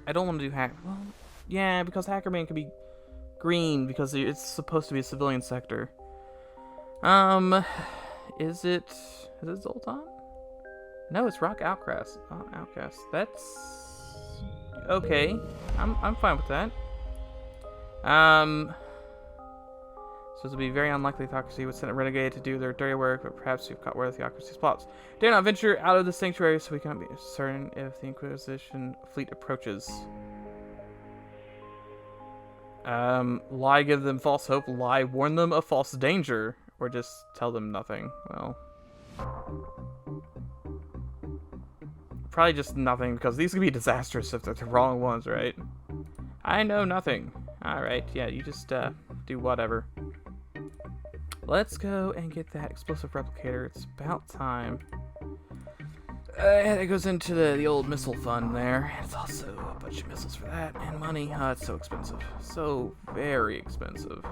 I don't want to do hack. Well, yeah, because Hackerman can be green because it's supposed to be a civilian sector. Um, is it Zoltan? No, it's Rock Outcast. Outcast. That's okay. I'm fine with that. So it would be very unlikely the Theocracy would send a renegade to do their dirty work, but perhaps you've caught where the Theocracy's plots. Dare not venture out of the sanctuary, so we cannot be certain if the Inquisition fleet approaches. Lie, give them false hope. Lie, warn them of false danger, or just tell them nothing. Well, probably just nothing, because these could be disastrous if they're the wrong ones, right? I know nothing. Alright, yeah, you just, do whatever. Let's go and get that explosive replicator. It's about time. It goes into the old missile fund there. It's also a bunch of missiles for that, and money. Oh, it's so expensive. So very expensive.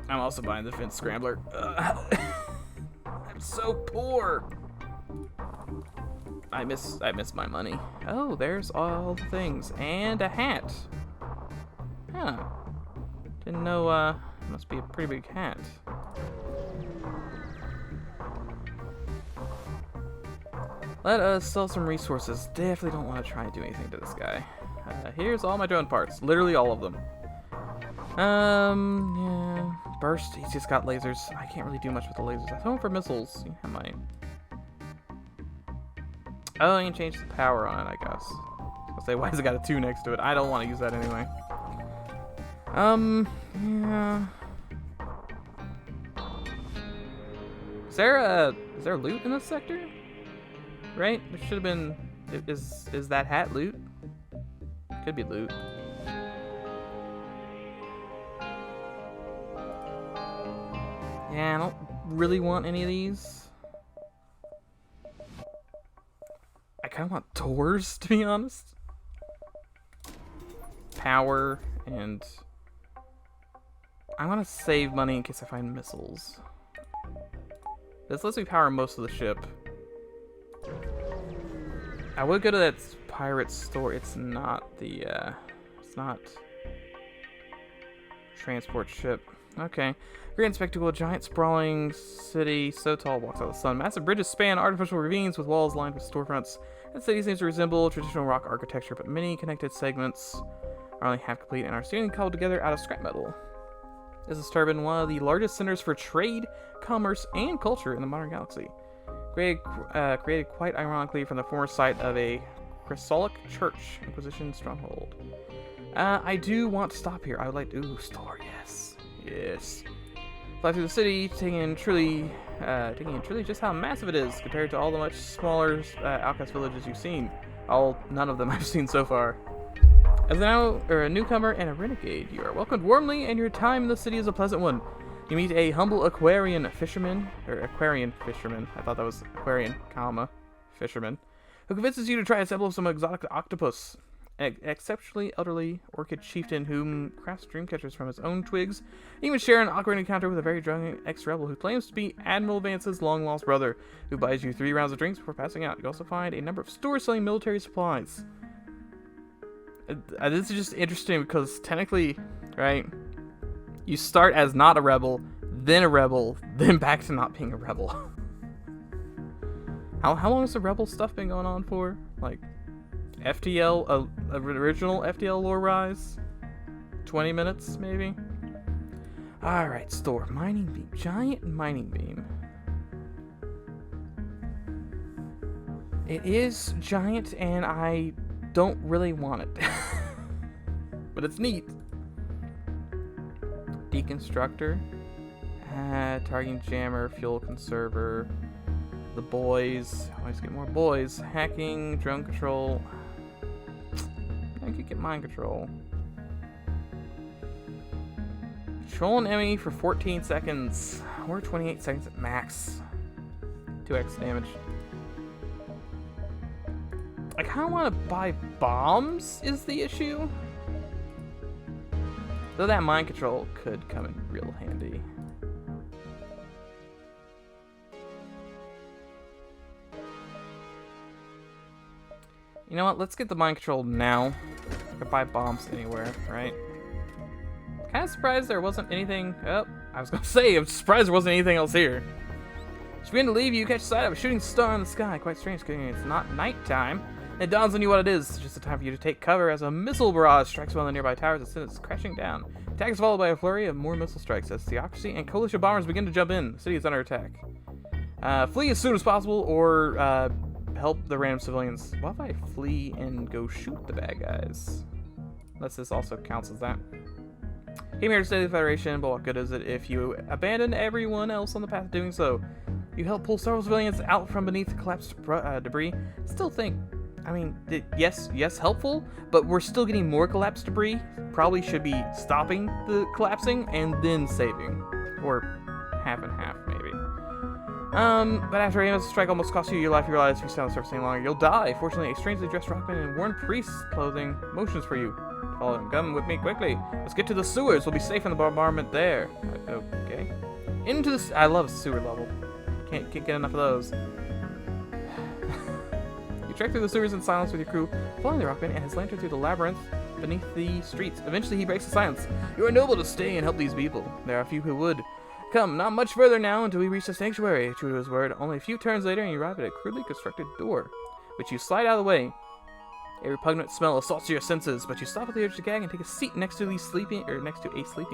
I'm also buying the Defense Scrambler. I'm so poor. I miss my money. Oh, there's all the things. And a hat. Huh. Didn't know, must be a pretty big hat. Let us sell some resources. Definitely don't want to try and do anything to this guy. Here's all my drone parts. Literally all of them. Yeah. Burst, he's just got lasers. I can't really do much with the lasers. I throw him for missiles. Yeah, I might. Oh, I can change the power on it, I guess. I'll say, why has it got a 2 next to it? I don't want to use that anyway. Yeah. Is there loot in this sector? Right? There should have been. Is that hat loot? Could be loot. Yeah, I don't really want any of these. I kind of want doors, to be honest. Power and I want to save money in case I find missiles. This lets me power most of the ship. I would go to that pirate store. It's not the, it's not transport ship. Okay. Grand spectacle, giant sprawling city so tall blocks out the sun. Massive bridges span artificial ravines with walls lined with storefronts. The city seems to resemble traditional rock architecture, but many connected segments are only half complete and are seemingly cobbled together out of scrap metal. This has been one of the largest centers for trade, commerce, and culture in the modern galaxy. Created quite ironically from the former site of a Chrysolic Church Inquisition stronghold. I do want to stop here. I would like to... Ooh, store, yes. Yes. Fly through the city, taking in truly just how massive it is compared to all the much smaller outcast villages you've seen. None of them I've seen so far. As a newcomer and a renegade, you are welcomed warmly, and your time in the city is a pleasant one. You meet a humble aquarian fisherman. I thought that was aquarian, fisherman, who convinces you to try a sample of some exotic octopus. An exceptionally elderly orchid chieftain whom crafts dream catchers from his own twigs. You even share an awkward encounter with a very drunk ex-rebel who claims to be Admiral Vance's long-lost brother, who buys you 3 rounds of drinks before passing out. You also find a number of stores selling military supplies. This is just interesting because technically, right, you start as not a rebel, then back to not being a rebel. How long has the rebel stuff been going on for? Like, FTL, original FTL lore rise? 20 minutes, maybe? Alright, store. Mining beam. Giant mining beam. It is giant, and I don't really want it. But it's neat. Deconstructor. Targeting jammer, fuel conserver. The boys. Always get more boys. Hacking, drone control. I could get mind control. Control an enemy for 14 seconds. Or 28 seconds at max. 2x damage. I kind of want to buy bombs, is the issue. Though that mind control could come in real handy. You know what? Let's get the mind control now. I could buy bombs anywhere, right? Kind of surprised there wasn't anything. Oh, I was gonna say, I'm surprised there wasn't anything else here. As you begin to leave, you catch sight of a shooting star in the sky. Quite strange, considering it's not nighttime. It dawns on you what it is. It's just a time for you to take cover as a missile barrage strikes one of the nearby towers and sends it crashing down. Attack is followed by a flurry of more missile strikes as Theocracy and Coalition bombers begin to jump in. The city is under attack. Flee as soon as possible, or help the random civilians. What if I flee and go shoot the bad guys? Unless this also counts as that. Came here to save the Federation, but what good is it if you abandon everyone else on the path of doing so? You help pull several civilians out from beneath collapsed debris. Still think, I mean, yes, helpful, but we're still getting more collapsed debris. Probably should be stopping the collapsing and then saving. Or half and half, maybe. But after Amos' strike almost cost you your life, you realize if you stay on the surface any longer, you'll die. Fortunately, a strangely dressed rockman in worn priest's clothing motions for you. Follow him. Come with me quickly. Let's get to the sewers. We'll be safe in the bombardment there. Okay. Into the... I love sewer level. Can't get enough of those. You trek through the sewers in silence with your crew, following the rockman and his lantern through the labyrinth beneath the streets. Eventually, he breaks the silence. You are noble to stay and help these people. There are a few who would. Come, not much further now until we reach the sanctuary. True to his word, only a few turns later and you arrive at a crudely constructed door, which you slide out of the way. A repugnant smell assaults your senses, but you stop at the urge to gag and take a seat next to a sleeping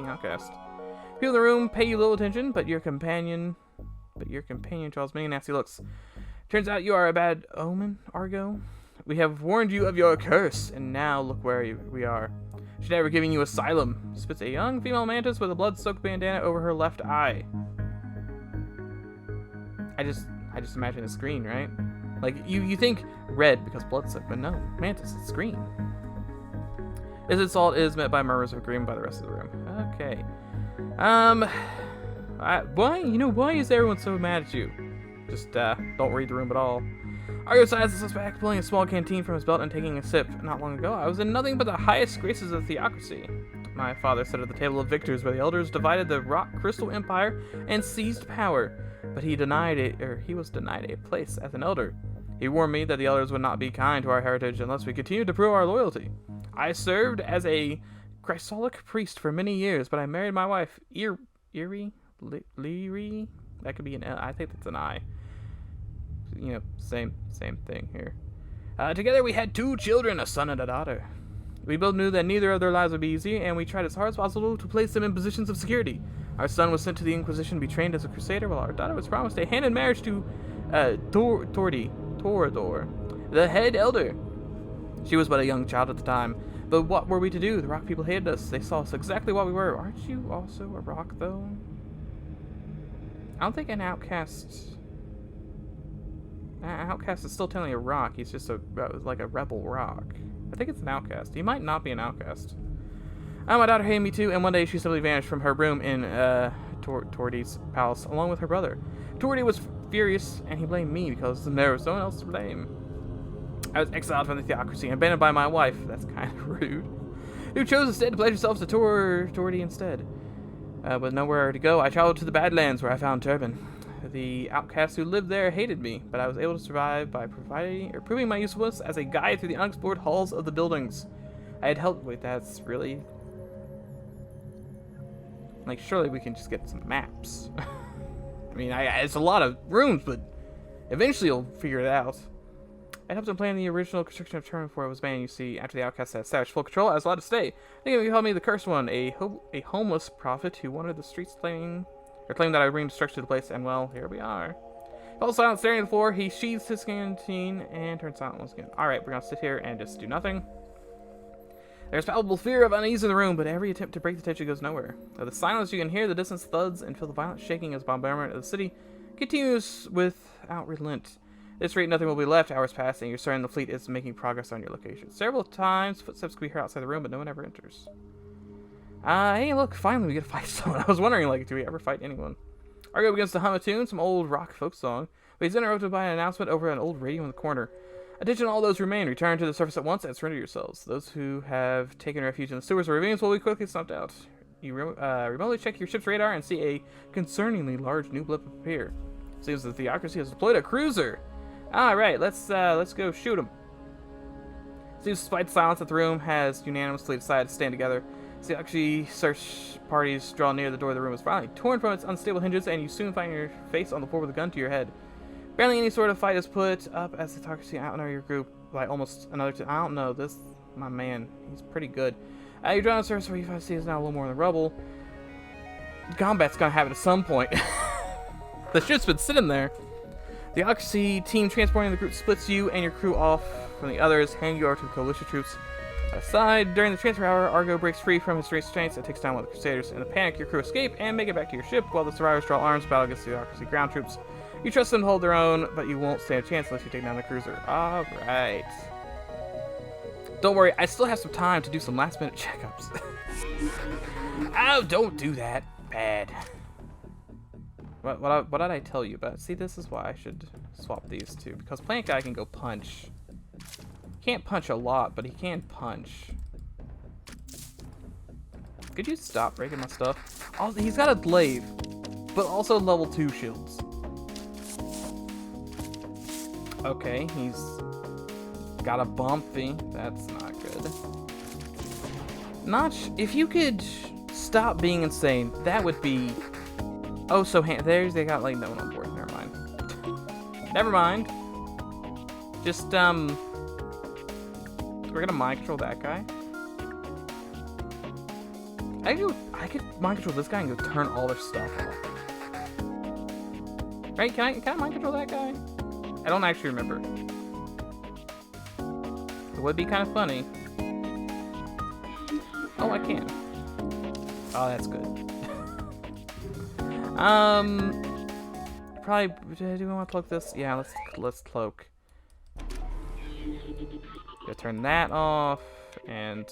outcast. People in the room pay you little attention, but your companion draws many nasty looks. Turns out you are a bad omen, Argo. We have warned you of your curse, and now look where we are. She's never giving you asylum. Spits a young female mantis with a blood-soaked bandana over her left eye. I just imagine a screen, right? Like, you think red because blood-soaked, but no, mantis, it's green. This insult is met by murmurs of agreement by the rest of the room. Okay. Why is everyone so mad at you? Just, don't read the room at all. Argo sighs the suspect, pulling a small canteen from his belt and taking a sip. Not long ago, I was in nothing but the highest graces of Theocracy. My father sat at the table of victors where the elders divided the rock crystal empire and seized power, but he was denied a place as an elder. He warned me that the elders would not be kind to our heritage unless we continued to prove our loyalty. I served as a Chrysolic priest for many years, but I married my wife, Leary? That could be an L. I think that's an I. You know, same thing here. Together we had 2 children, a son and a daughter. We both knew that neither of their lives would be easy, and we tried as hard as possible to place them in positions of security. Our son was sent to the Inquisition to be trained as a crusader, while our daughter was promised a hand in marriage to Torador, the head elder. She was but a young child at the time, but what were we to do? The rock people hated us. They saw us exactly what we were. Aren't you also a rock, though? I don't think an outcast... Outcast is still technically a rock. He's just like a rebel rock. I think it's an outcast. He might not be an outcast. My daughter hated me too, and one day she simply vanished from her room in Tordy's palace, along with her brother. Tordy was furious, and he blamed me because there was no one else to blame. I was exiled from the Theocracy and abandoned by my wife. That's kind of rude. Who chose instead to pledge herself to Tordy instead. With nowhere to go, I traveled to the Badlands where I found Turban. The outcasts who lived there hated me, but I was able to survive by proving my usefulness as a guide through the unexplored halls of the buildings. I had helped with that's really... Like, surely we can just get some maps. I mean, it's a lot of rooms, but eventually you'll figure it out. I helped him plan the original construction of Turban before it was banned. You see, after the outcasts had established full control, I was allowed to stay. I think you called me the Cursed One, a homeless prophet who wandered the streets claiming that I would bring destruction to the place, and well, here we are. He fell silent, staring at the floor. He sheathed his canteen and turned silent once again. Alright, we're gonna sit here and just do nothing. There's palpable fear of unease in the room, but every attempt to break the tension goes nowhere. Of the silence, you can hear the distant thuds and feel the violent shaking as bombardment of the city continues without relent. At this rate, nothing will be left. Hours pass, and you're certain the fleet is making progress on your location. Several times, footsteps can be heard outside the room, but no one ever enters. Hey, look, finally we get to fight someone. I was wondering, like, do we ever fight anyone? Argo begins to hum a tune, some old rock folk song, but he's interrupted by an announcement over an old radio in the corner. Attention all those who remain. Return to the surface at once and surrender yourselves. Those who have taken refuge in the sewers or ravines will be quickly snuffed out. You remotely check your ship's radar and see a concerningly large new blip appear. Seems the Theocracy has deployed a cruiser. Alright, let's go shoot him. So despite the silence of the room, has unanimously decided to stand together. So the actually search parties draw near the door of the room is violently torn from its unstable hinges, and you soon find your face on the floor with a gun to your head. Barely any sort of fight is put up as the Autocracy outnumber your group by almost another I don't know, this, my man, he's pretty good. You're drawn to the surface where you see is now a little more in the rubble. Combat's gonna happen at some point. The ship's been sitting there. The Autocracy team transporting the group splits you and your crew off from the others, handing you over to the coalition troops. Aside, during the transfer hour, Argo breaks free from his restraints and takes down one of the Crusaders. In a panic, your crew escape and make it back to your ship, while the survivors draw arms battle against the Autocracy ground troops. You trust them to hold their own, but you won't stand a chance unless you take down the cruiser. Alright. Don't worry, I still have some time to do some last-minute checkups. Oh, don't do that. Bad. What did I tell you about? See, this is why I should swap these two. Because Plant Guy can go punch. Can't punch a lot, but he can punch. Could you stop breaking my stuff? Also, he's got a glaive, but also level 2 shields. Okay, he's got a bumpy. That's not good. Notch, if you could stop being insane, that would be oh so there's they got like no one on board. Never mind. Never mind. Just we're gonna mind control that guy. I could mind control this guy and go turn all their stuff off. Right? Can I mind control that guy? I don't actually remember. It would be kind of funny. Oh, I can. Oh, that's good. Probably. Do we want to cloak this? Yeah, let's cloak. Go turn that off, and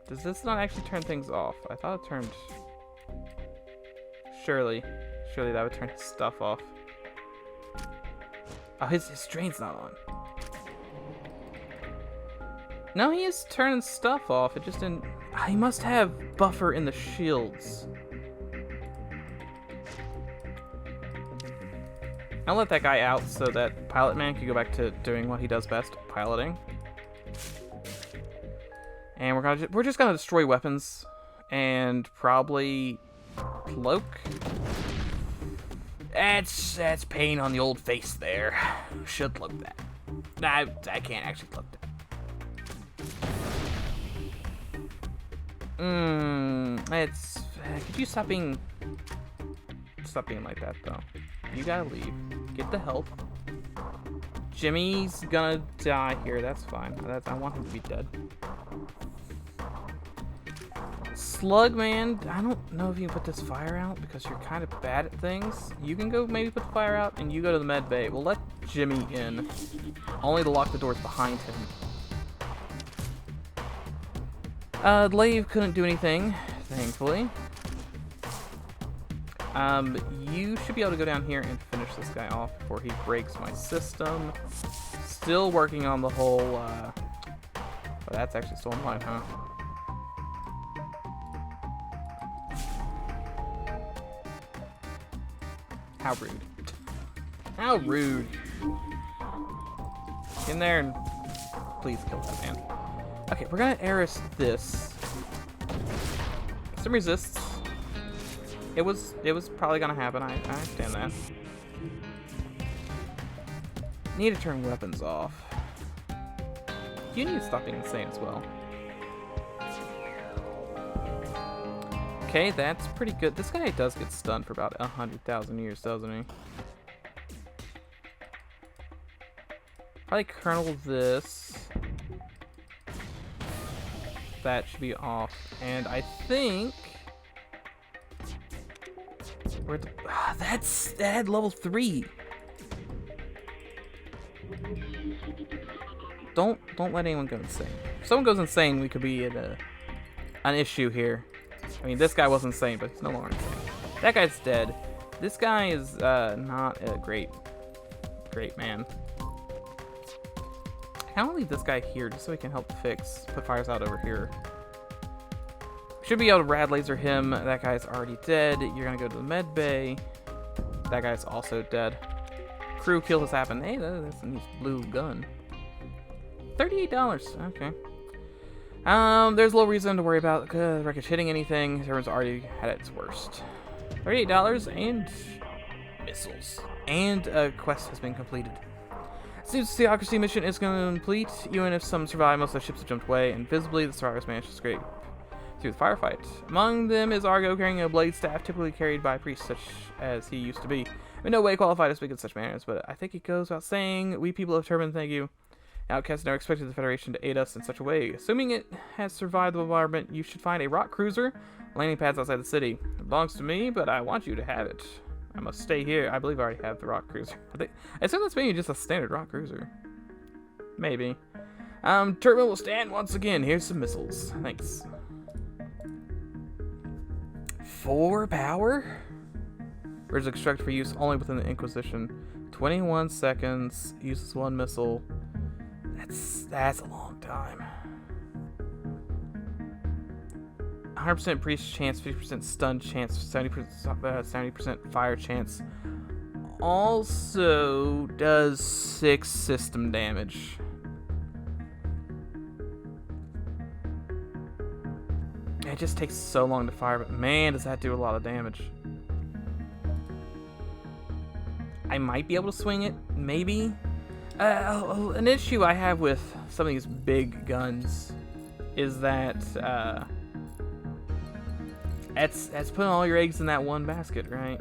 does this not actually turn things off? I thought it turned. Surely that would turn his stuff off. Oh, his drain's not on. No, he is turning stuff off. It just didn't. He must have buffer in the shields. I'll let that guy out so that Pilot Man can go back to doing what he does best, piloting. And we're just gonna destroy weapons and probably cloak. That's pain on the old face there. Should cloak that. Nah, I can't actually cloak that. Could you stop being like that though? You gotta leave. Get the help. Jimmy's gonna die here. That's fine. I want him to be dead. Slug Man, I don't know if you can put this fire out because you're kind of bad at things. You can go maybe put the fire out and you go to the med bay. We'll let Jimmy in, only to lock the doors behind him. Glaive couldn't do anything, thankfully. You should be able to go down here and finish this guy off before he breaks my system. Still working on the whole, oh, that's actually still online, huh? How rude. How rude. Get in there and please kill that man. Okay, we're gonna Eris this. Some resists. It was probably gonna happen. I understand that. Need to turn weapons off. You need to stop being insane as well. Okay, that's pretty good. This guy does get stunned for about 100,000 years, doesn't he? Probably kernel this. That should be off. And I think where the that had level 3. Don't let anyone go insane. If someone goes insane, we could be in an issue here. I mean, this guy was insane, but he's no longer insane. That guy's dead. This guy is not a great man. I want to leave this guy here just so he can help put fires out over here. Should be able to rad laser him. That guy's already dead. You're gonna go to the med bay. That guy's also dead. Crew kill has happened. Hey, that's a nice blue gun. $38. Okay. There's little reason to worry about the wreckage hitting anything. Everyone's already at its worst. $38 and missiles. And a quest has been completed. Seems the theocracy mission is complete, even if some survive. Most of the ships have jumped away, and visibly the survivors managed to escape through the firefight. Among them is Argo carrying a blade staff typically carried by priests such as he used to be. In no way qualified to speak in such manners, but I think it goes without saying, we people of Turban thank you. Outcasts never expected the Federation to aid us in such a way. Assuming it has survived the bombardment, you should find a rock cruiser, landing pads outside the city. It belongs to me, but I want you to have it. I must stay here. I believe I already have the rock cruiser. I assume that's maybe just a standard rock cruiser. Maybe. Turban will stand once again. Here's some missiles. Thanks. 4 power? Bridge constructed for use only within the Inquisition. 21 seconds. Uses 1 missile. That's a long time. 100% breach chance, 50% stun chance, 70% fire chance. Also does 6 system damage. It just takes so long to fire, but man, does that do a lot of damage. I might be able to swing it, maybe. An issue I have with some of these big guns is that it's putting all your eggs in that one basket, right?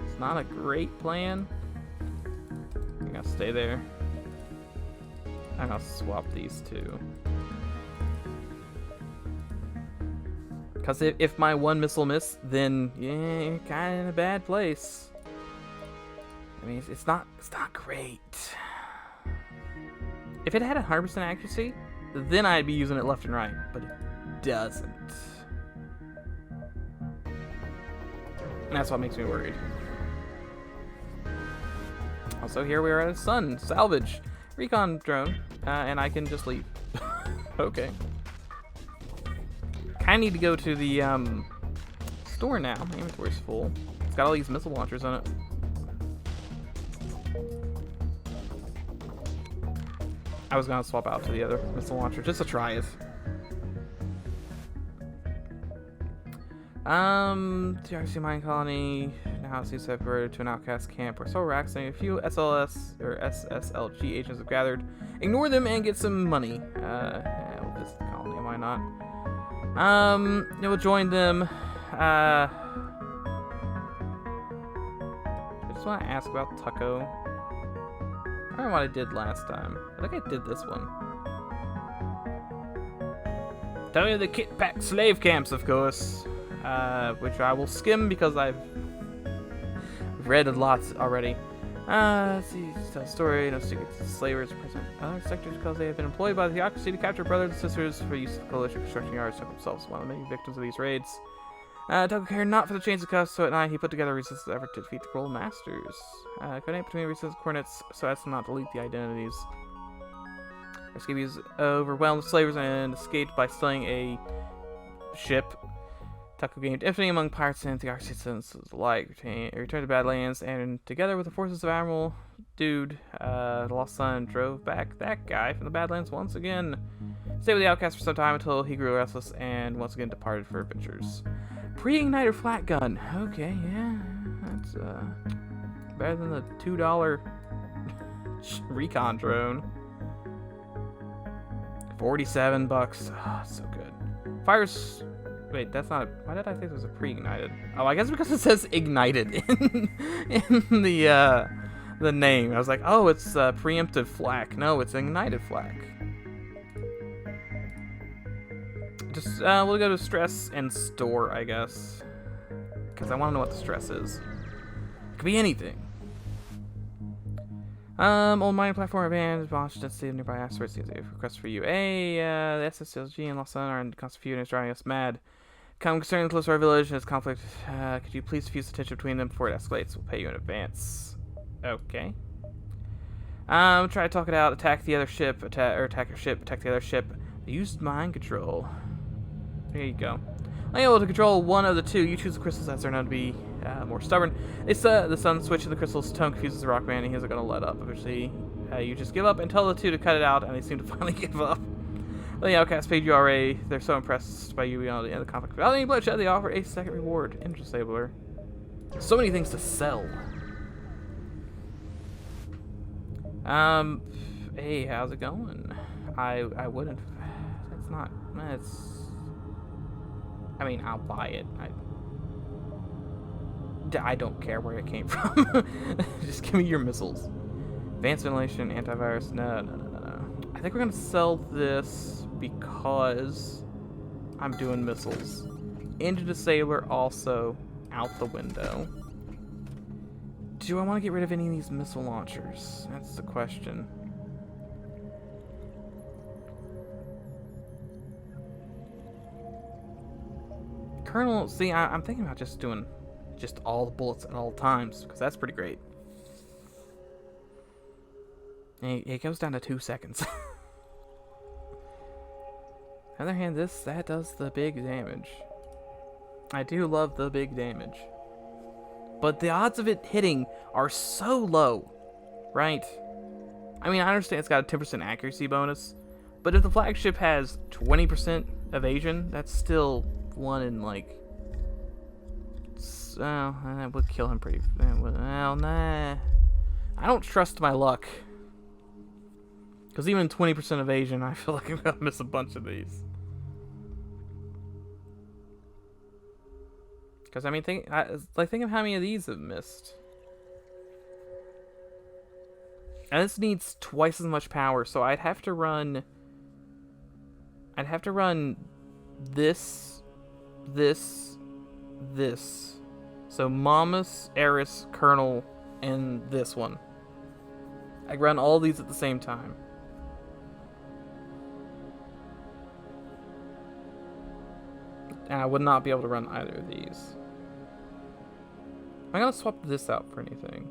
It's not a great plan. I'm gonna stay there. I'm gonna swap these two. Because if my 1 missile miss, then yeah, you're kind of in a bad place. I mean, it's not great. If it had 100% accuracy, then I'd be using it left and right, but it doesn't. And that's what makes me worried. Also, here we are at a sun. Salvage. Recon drone. And I can just leave. Okay. Kinda need to go to the store now. My inventory's full. It's got all these missile launchers on it. I was gonna swap out to the other missile launcher just to try it. TRC mine colony now seems separated to an outcast camp where several racks and a few SLS or SSLG agents have gathered. Ignore them and get some money. Yeah, we'll visit the colony, why not? Yeah, we'll join them. I just want to ask about Tucko. I don't know what I did last time. I think I did this one. Tell me the kit pack slave camps, of course. Which I will skim because I've read a lot already. Let's see, tell a story. No secrets. Slavers present other sectors because they have been employed by the theocracy to capture brothers and sisters for use of coalition construction yards. Took themselves one of the many victims of these raids. Tucko cared not for the chains of cuffs, so at night he put together a resistance effort to defeat the Cruel Masters. Coordinate between resistance coordinates so as to not delete the identities. Escapees overwhelmed the slavers and escaped by stealing a ship. Tucko gained infamy among pirates and theocracy citizens alike. Returned to Badlands, and together with the forces of Admiral Dude, the Lost Son drove back that guy from the Badlands once again. Stayed with the outcast for some time until he grew restless and once again departed for adventures. Pre-igniter flat gun. Okay, yeah, that's better than the $2 recon drone. 47 bucks. Oh, so good. Fires. Wait, that's not. Why did I think it was a pre-ignited? Oh, I guess because it says ignited in the name. I was like, oh, it's preemptive flak. No, it's ignited flak. Just we'll go to stress and store, I guess, because I want to know what the stress is. It could be anything. Old mining platform abandoned, launched at the nearby asteroids. Request for you. Hey, the SSLG and Lost Sun are in constant feud and it's driving us mad. Come concerning close to our village and its conflict. Could you please diffuse the tension between them before it escalates? We'll pay you in advance. Okay. Try to talk it out. Attack the other ship. Attack your ship. Attack the other ship. Use mind control. There you go. Unable to control one of the two, you choose the crystals as they're known to be more stubborn. It's the sun switch of the crystals. Tone confuses the rock man, and he isn't going to let up. Eventually, You just give up and tell the two to cut it out, and they seem to finally give up. The outcasts paid you already. They're so impressed by you beyond the end of the conflict. Without any bloodshed, they offer a second reward. Disabler. So many things to sell. Hey, how's it going? I wouldn't. It's not. It's. I mean, I'll buy it. I don't care where it came from. Just give me your missiles. Advanced ventilation, antivirus. No. I think we're gonna sell this because I'm doing missiles. Into disabler also out the window. Do I want to get rid of any of these missile launchers? That's the question. Colonel, see, I'm thinking about just doing just all the bullets at all times, because that's pretty great. And it goes down to 2 seconds. On the other hand, that does the big damage. I do love the big damage. But the odds of it hitting are so low, right? I mean, I understand it's got a 10% accuracy bonus, but if the flagship has 20% evasion, that's still 1 in, like... Well, that would kill him pretty... Well, nah. I don't trust my luck. Because even 20% evasion, I feel like I'm going to miss a bunch of these. Because, I mean, think of how many of these have missed. And this needs twice as much power, so I'd have to run this. So Mamas, Eris, Colonel, and this one. I run all these at the same time. And I would not be able to run either of these. I'm gonna swap this out for anything.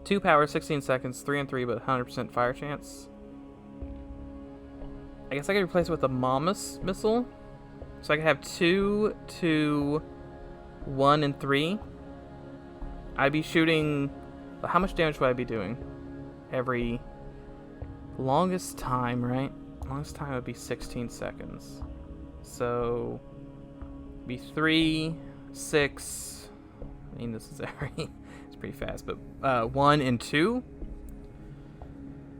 2 power, 16 seconds, 3 and 3, but 100% fire chance. I guess I could replace it with a Mamas missile. So I could have 2, 2, 1, and 3. I'd be shooting... How much damage would I be doing? Every... Longest time, right? Longest time would be 16 seconds. So... Be 3, 6... I mean, this is every... It's pretty fast, but 1 and 2.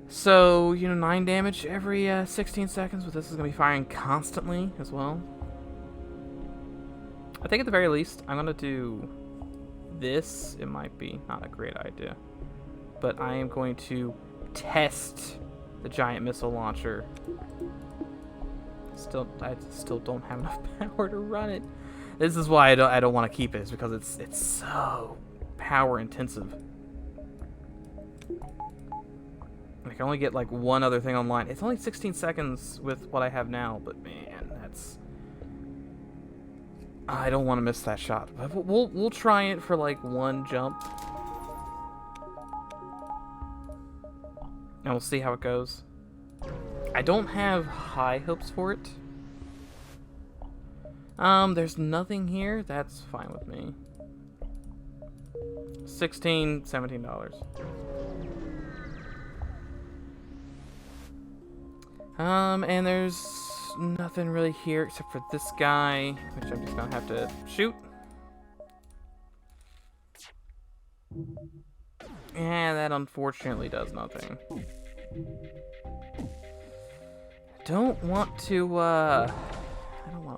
So, 9 damage every 16 seconds, but this is going to be firing constantly as well. I think at the very least, I'm going to do this. It might be not a great idea, but I am going to test the giant missile launcher. I still don't have enough power to run it. This is why I don't want to keep it, is because it's so power intensive. I can only get like one other thing online. It's only 16 seconds with what I have now, but man, that's... I don't want to miss that shot. But we'll try it for like 1 jump. And we'll see how it goes. I don't have high hopes for it. There's nothing here. That's fine with me. $16, $17. And there's nothing really here except for this guy, which I'm just gonna have to shoot. And that unfortunately does nothing. I don't want to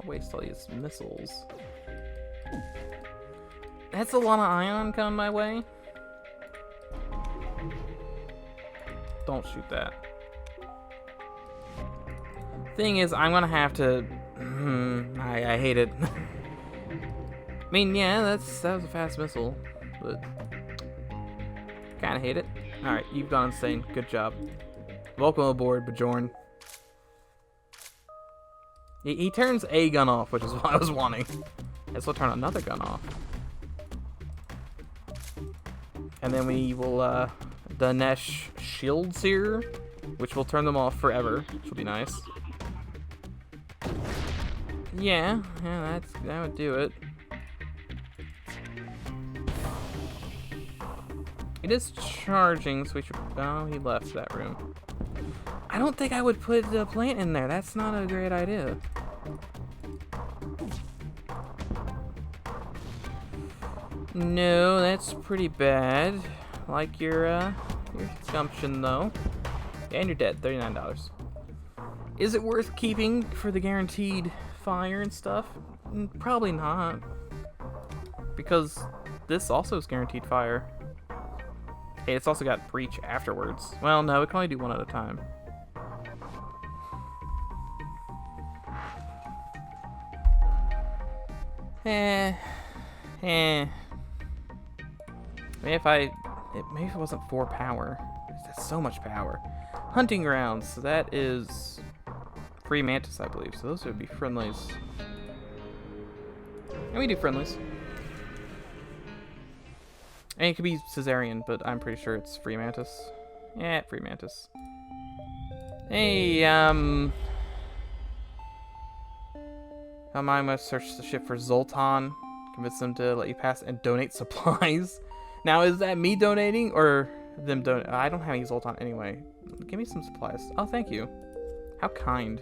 waste all these missiles. That's a lot of ion coming my way. Don't shoot that. Thing is, I'm gonna have to... I hate it. I mean, yeah, that was a fast missile, but... Kinda hate it. Alright, you've gone insane. Good job. Welcome aboard, Bjorn. He turns a gun off, which is what I was wanting. Guess we'll turn another gun off. And then we will, Dinesh shields here, which will turn them off forever, which will be nice. Yeah, that would do it. It is charging, so we should... Oh, he left that room. I don't think I would put the plant in there. That's not a great idea. No, that's pretty bad. Like your gumption, though. And you're dead. $39. Is it worth keeping for the guaranteed fire and stuff? Probably not. Because this also is guaranteed fire. Hey, it's also got breach afterwards. Well, no, we can only do one at a time. Maybe if it wasn't 4 power. That's so much power. Hunting grounds, so that is free mantis, I believe. So those would be friendlies. And we do friendlies. And it could be Caesarean, but I'm pretty sure it's free mantis. Yeah, free mantis. Hey, I might search the ship for Zoltan. Convince them to let you pass and donate supplies. Now, is that me donating or them donating? I don't have any Zoltan anyway. Give me some supplies. Oh, thank you. How kind.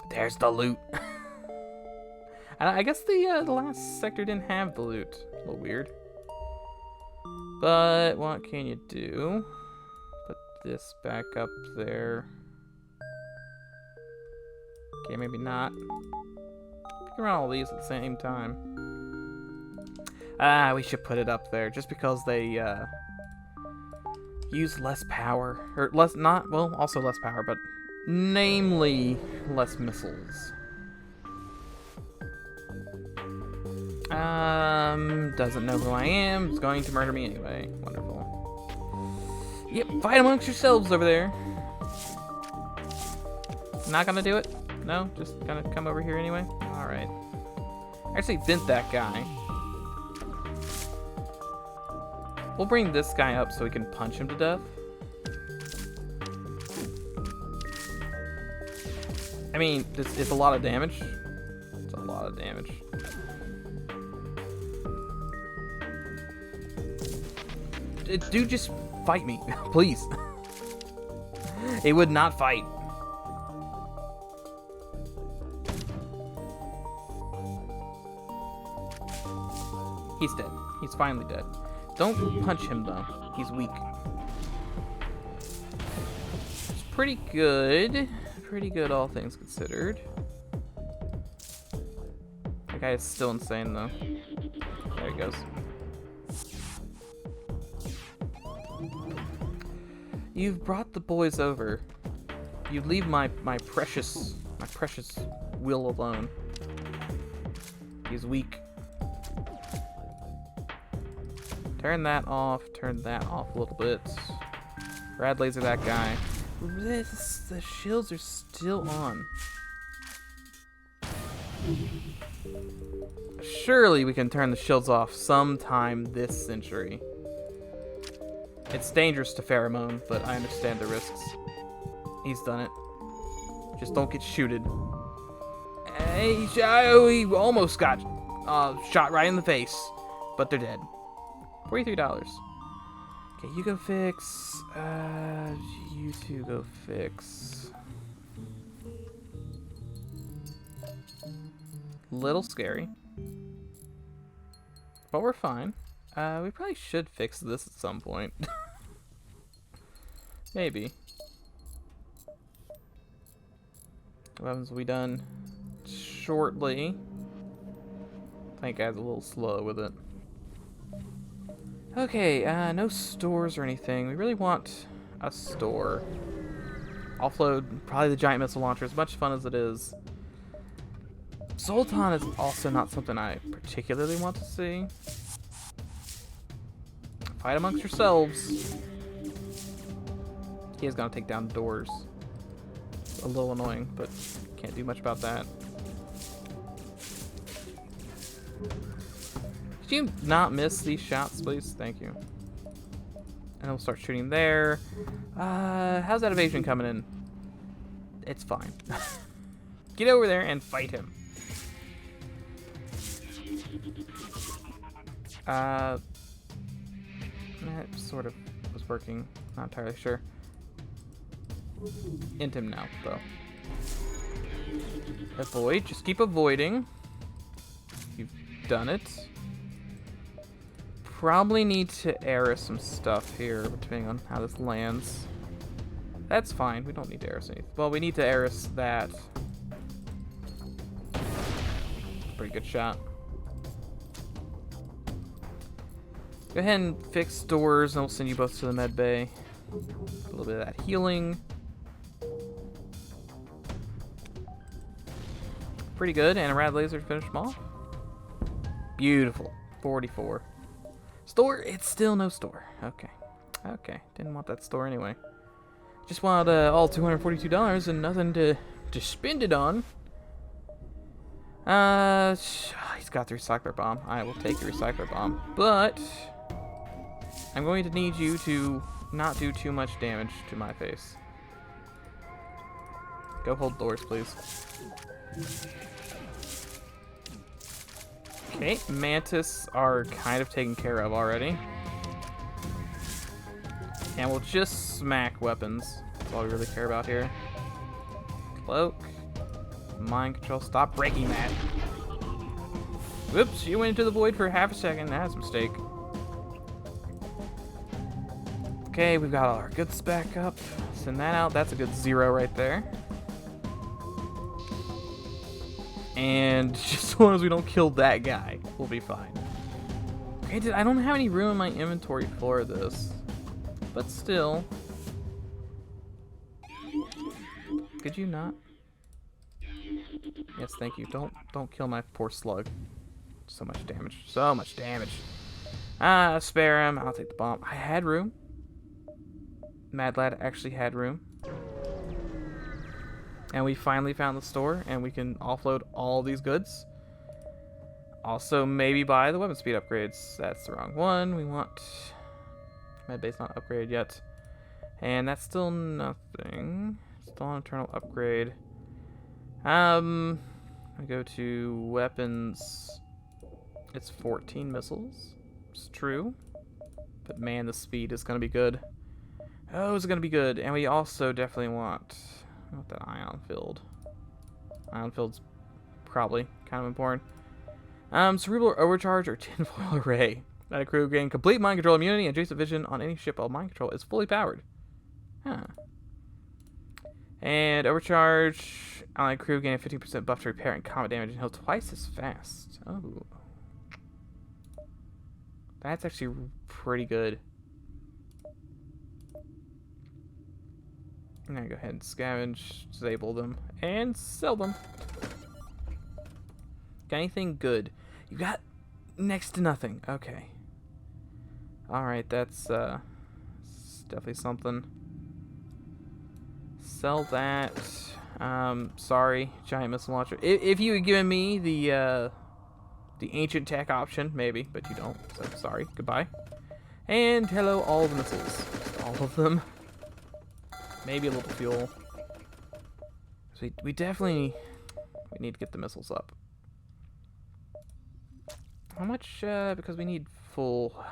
There's the loot. I guess the last sector didn't have the loot. A little weird. But what can you do? Put this back up there. Okay, maybe not. Pick around all these at the same time. We should put it up there just because they use less power. Or less, not, well, also less power, but namely less missiles. Doesn't know who I am. Is going to murder me anyway. Wonderful. Yep, fight amongst yourselves over there. Not gonna do it? No? Just gonna come over here anyway? Alright. Actually, vent that guy. We'll bring this guy up so we can punch him to death. I mean, it's a lot of damage. It's a lot of damage. Dude, just fight me, please. It would not fight. He's dead. He's finally dead. Don't punch him, though. He's weak. It's pretty good. Pretty good, all things considered. That guy is still insane, though. There he goes. You've brought the boys over. You leave my precious Will alone. He's weak. Turn that off a little bit. Rad laser that guy. The shields are still on. Surely we can turn the shields off sometime this century. It's dangerous to pheromone, but I understand the risks. He's done it. Just don't get shooted. Hey, he almost got shot right in the face, but they're dead. $43. Okay, you go fix. You two go fix. Little scary, but we're fine. We probably should fix this at some point. Maybe. Weapons will be done shortly. I think I was a little slow with it. Okay, no stores or anything. We really want a store. Offload probably the giant missile launcher, as much fun as it is. Zoltan is also not something I particularly want to see. Fight amongst yourselves. He is gonna take down doors. A little annoying, but can't do much about that. Could you not miss these shots, please? Thank you. And we'll start shooting there. How's that evasion coming in? It's fine. Get over there and fight him. That sort of was working. Not entirely sure. End him now, though. Avoid. Just keep avoiding. You've done it. Probably need to air some stuff here, depending on how this lands. That's fine. We don't need to air anything. Well, we need to air that. Pretty good shot. Go ahead and fix doors, and we'll send you both to the med bay. A little bit of that healing. Pretty good. And a rad laser to finish them off. Beautiful. 44. Store? It's still no store. Okay. Okay. Didn't want that store anyway. Just wanted all $242 and nothing to spend it on. He's got the recycler bomb. I will take the recycler bomb. But I'm going to need you to not do too much damage to my face. Go hold doors, please. Okay, mantis are kind of taken care of already. And we'll just smack weapons. That's all we really care about here. Cloak. Mind control. Stop breaking that. Whoops, you went into the void for half a second. That's a mistake. Okay, we've got all our goods back up. Send that out. That's a good 0 right there. And just as long as we don't kill that guy, we'll be fine. Granted, I don't have any room in my inventory for this. But still. Could you not? Yes, thank you. Don't kill my poor slug. So much damage. So much damage. Spare him. I'll take the bomb. I had room. Mad Lad actually had room. And we finally found the store, and we can offload all these goods. Also, maybe buy the weapon speed upgrades. That's the wrong one. We want... Medbay's not upgraded yet. And that's still nothing. Still an internal upgrade. I go to weapons. It's 14 missiles. It's true. But man, the speed is going to be good. Oh, it's going to be good. And we also definitely want that ion field. Ion field's probably kind of important. Cerebral overcharge or tinfoil array. That a crew gain complete mind control immunity and adjacent vision on any ship while mind control is fully powered. Huh. And overcharge. Allied crew gain a 15% buff to repair and combat damage and heal twice as fast. Oh. That's actually pretty good. I'm gonna go ahead and scavenge, disable them, and sell them. Got anything good? You got next to nothing. Okay. Alright, that's definitely something. Sell that. Sorry, giant missile launcher. If you had given me the ancient tech option, maybe, but you don't. So sorry. Goodbye. And hello, all the missiles. All of them. Maybe a little fuel. So we definitely need to get the missiles up. How much? Because we need full.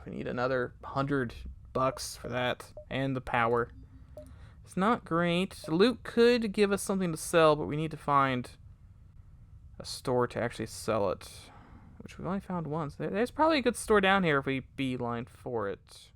We need another $100 for that and the power. It's not great. Loot could give us something to sell, but we need to find a store to actually sell it, which we've only found once. There's probably a good store down here if we beeline for it.